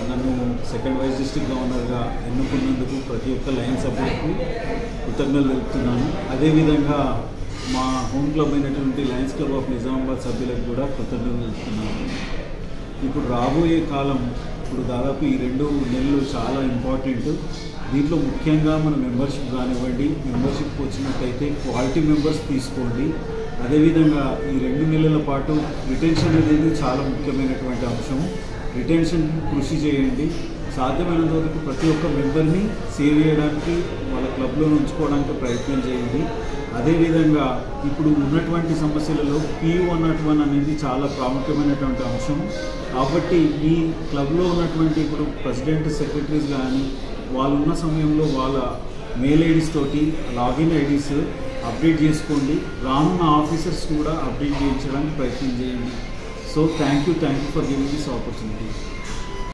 నన్ను second vice district గవర్నర్గా ఎన్నుకున్నందుకు ప్రతి ఒక్క లయన్స్ సభ్యులకు కృతజ్ఞతలు తెలుపుతున్నాను. అదేవిధంగా మా హోమ్ క్లబ్ అయినటువంటి లయన్స్ క్లబ్ ఆఫ్ నిజామాబాద్ సభ్యులకు కూడా కృతజ్ఞతలు తెలుపుతున్నాను. ఇప్పుడు రాబోయే కాలం, ఇప్పుడు దాదాపు ఈ 2 నెలలు చాలా ఇంపార్టెంట్. దీంట్లో ముఖ్యంగా మన మెంబర్షిప్ కానివ్వండి, మెంబర్షిప్ వచ్చినట్టయితే క్వాలిటీ మెంబర్స్ తీసుకోండి. అదేవిధంగా ఈ 2 నెలల పాటు రిటెన్షన్ అనేది చాలా ముఖ్యమైనటువంటి అంశం. రిటెన్షన్ కృషి చేయండి. సాధ్యమైనంత వరకు ప్రతి ఒక్క మెంబర్ని సేవ్ చేయడానికి, వాళ్ళ క్లబ్లో ఉంచుకోవడానికి ప్రయత్నం చేయండి. అదేవిధంగా ఇప్పుడు ఉన్నటువంటి సమస్యలలో P101 అనేది చాలా ప్రాముఖ్యమైనటువంటి అంశం. కాబట్టి ఈ క్లబ్లో ఉన్నటువంటి ఇప్పుడు ప్రెసిడెంట్, సెక్రటరీస్ కానీ వాళ్ళు ఉన్న సమయంలో వాళ్ళ మెయిల్ ఐడీస్ తోటి లాగిన్ ఐడీస్ అప్డేట్ చేసుకోండి. రానున్న ఆఫీసర్స్ కూడా అప్డేట్ చేయించడానికి ప్రయత్నం చేయండి. So thank you for giving this opportunity.